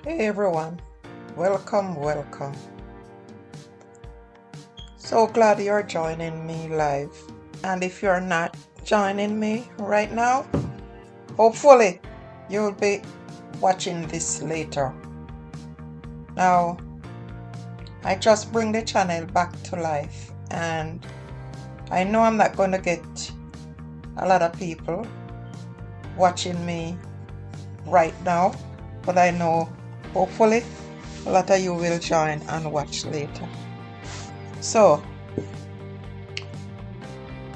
Hey everyone, welcome. So glad you're joining me live. And if you're not joining me right now, hopefully you'll be watching this later. Now, I just bring the channel back to life, and I know I'm not going to get a lot of people watching me right now, but I know hopefully a lot of you will join and watch later. So,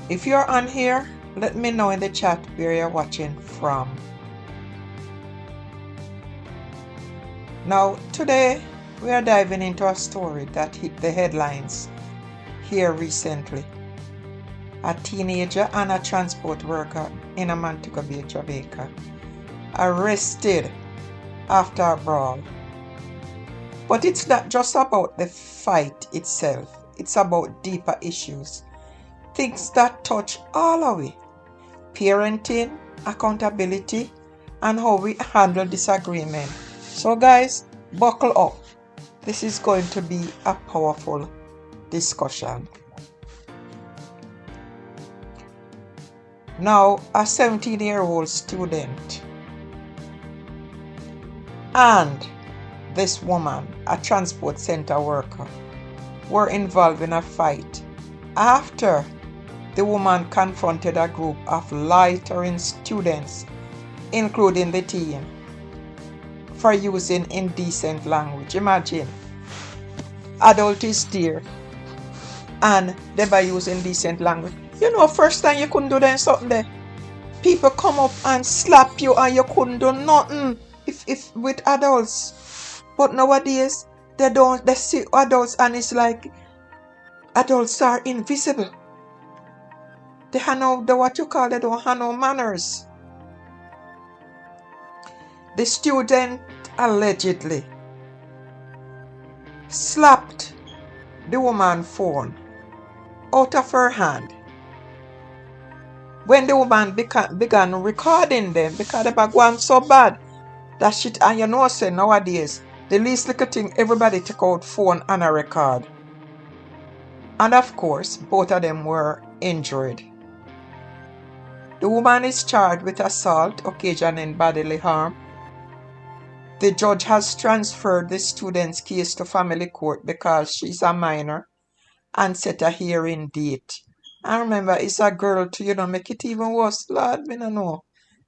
if you're on here, let me know in the chat where you're watching from. Now, today we are diving into a story that hit the headlines here recently. A teenager and a transport worker in Montego Bay, Jamaica, arrested after a brawl. But it's not just about the fight itself, it's about deeper issues. Things that touch all of it. Parenting, accountability, and how we handle disagreement. So guys, buckle up. This is going to be a powerful discussion. Now, a 17-year-old student and this woman, a transport center worker, were involved in a fight after the woman confronted a group of loitering students, including the teen, for using indecent language. Imagine, adult is there and they by using indecent language. You know, first time you couldn't do that something there. People come up and slap you and you couldn't do nothing if with adults. But nowadays they see adults and it's like adults are invisible. They have they don't have no manners. The student allegedly slapped the woman's phone out of her hand when the woman began recording them, because they were going so bad that shit. And you know, say nowadays the least little thing, everybody take out phone and a record. And of course, both of them were injured. The woman is charged with assault occasioning bodily harm. The judge has transferred the student's case to family court because she's a minor and set a hearing date. And remember, it's a girl too, make it even worse. Lord, me no know.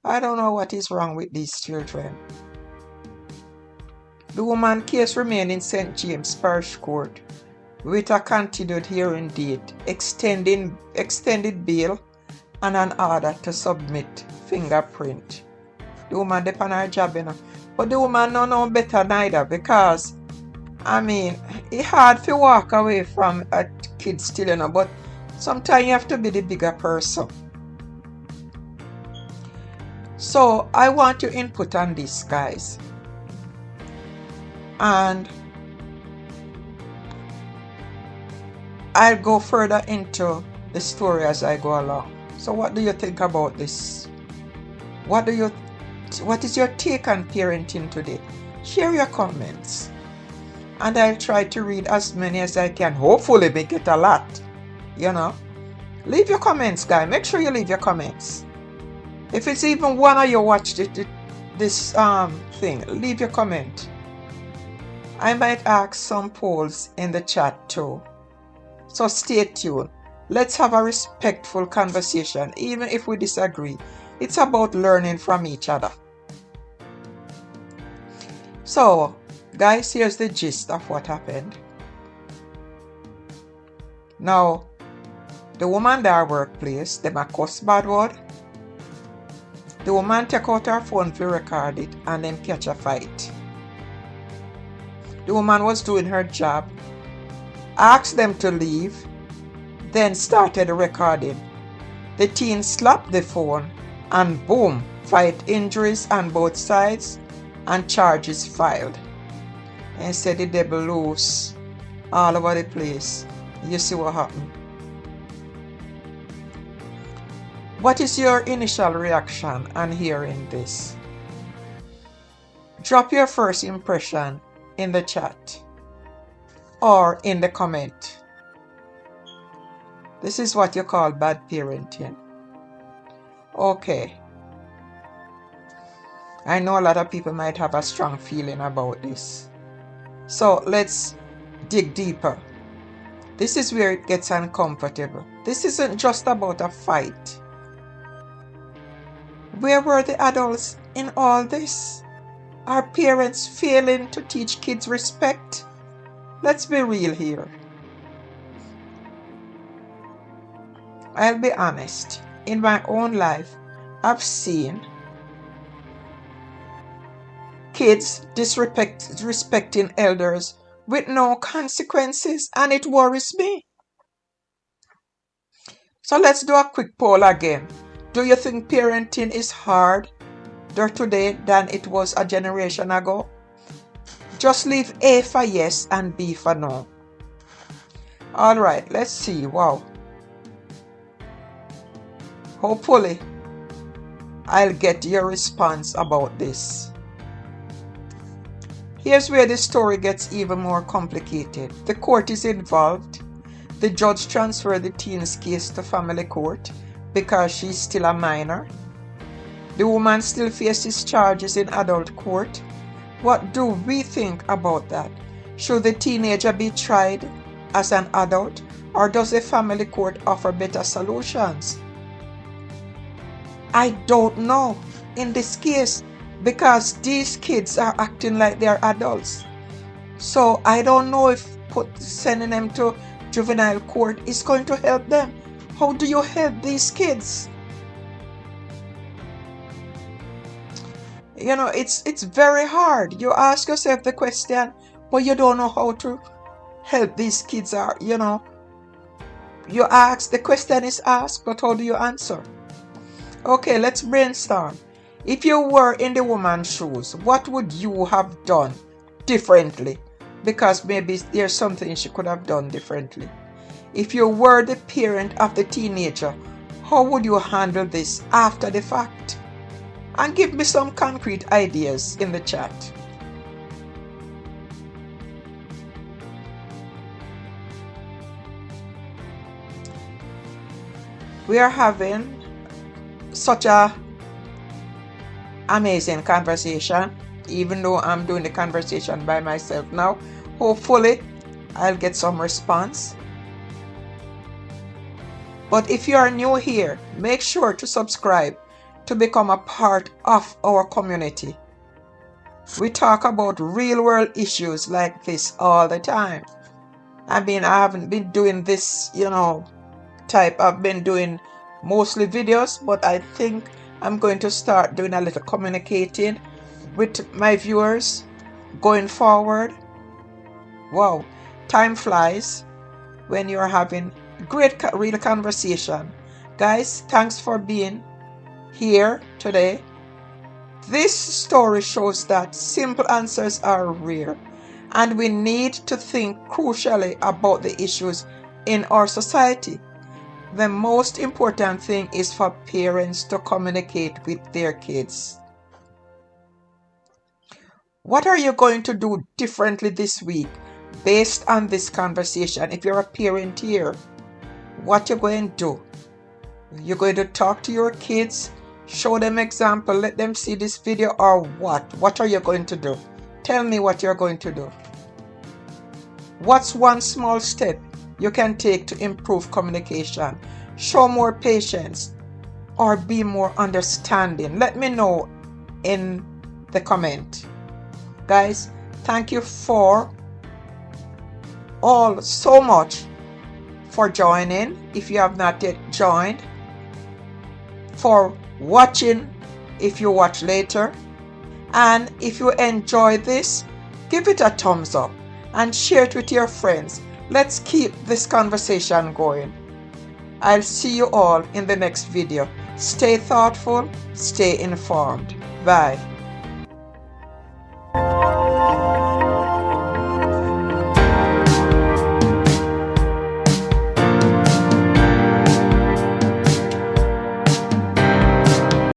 I don't know what is wrong with these children. The woman's case remained in St. James Parish Court with a continued hearing date, extended bail, and an order to submit fingerprint. The woman depend on her job, But the woman no better neither, because it's hard to walk away from a kid still, but sometimes you have to be the bigger person. So I want your input on this, guys. And I'll go further into the story as I go along. So what do you think about this? What is your take on parenting today? Share your comments. And I'll try to read as many as I can. Hopefully we get a lot. Leave your comments, guys. Make sure you leave your comments. If it's even one of you watched this thing, leave your comment. I might ask some polls in the chat too. So stay tuned. Let's have a respectful conversation, even if we disagree. It's about learning from each other. So, guys, here's the gist of what happened. Now, the woman at our workplace, them a cuss bad word. The woman take out her phone to record it and then catch a fight. The woman was doing her job, asked them to leave, then started recording. The teen slapped the phone and boom, fight injuries on both sides and charges filed. And said the devil loose all over the place. You see what happened. What is your initial reaction on hearing this? Drop your first impression in the chat or in the comment. This is what you call bad parenting. Okay. I know a lot of people might have a strong feeling about this. So let's dig deeper. This is where it gets uncomfortable. This isn't just about a fight. Where were the adults in all this? Are parents failing to teach kids respect? Let's be real here. I'll be honest. In my own life, I've seen kids disrespecting elders with no consequences, and it worries me. So let's do a quick poll again. Do you think parenting is harder today than it was a generation ago? Just leave A for yes and B for no. Alright, let's see. Wow. Hopefully, I'll get your response about this. Here's where the story gets even more complicated. The court is involved. The judge transferred the teen's case to family court because she's still a minor. The woman still faces charges in adult court. What do we think about that? Should the teenager be tried as an adult, or does the family court offer better solutions? I don't know in this case, because these kids are acting like they're adults. So I don't know if sending them to juvenile court is going to help them. How do you help these kids? You know, it's very hard. You ask yourself the question, but you don't know how to help these kids. You ask, the question is asked, but how do you answer? Okay, let's brainstorm. If you were in the woman's shoes, what would you have done differently? Because maybe there's something she could have done differently. If you were the parent of the teenager, how would you handle this after the fact? And give me some concrete ideas in the chat. We are having such a amazing conversation, even though I'm doing the conversation by myself now. Hopefully I'll get some response. But if you are new here, make sure to subscribe to become a part of our community. We talk about real world issues like this all the time. I haven't been doing this, I've been doing mostly videos, but I think I'm going to start doing a little communicating with my viewers going forward. Wow, time flies when you're having great real conversation. Guys, thanks for being here today. This story shows that simple answers are rare, and we need to think crucially about the issues in our society. The most important thing is for parents to communicate with their kids. What are you going to do differently this week based on this conversation? If you're a parent here, what you're going to do? You're going to talk to your kids, show them example, let them see this video, or what? What are you going to do? Tell me what you're going to do. What's one small step you can take to improve communication, show more patience, or be more understanding? Let me know in the comment. Guys, thank you for all so much for joining. If you have not yet joined, for watching if you watch later, and if you enjoy this, give it a thumbs up and share it with your friends. Let's keep this conversation going. I'll see you all in the next video. Stay thoughtful, stay informed. Bye.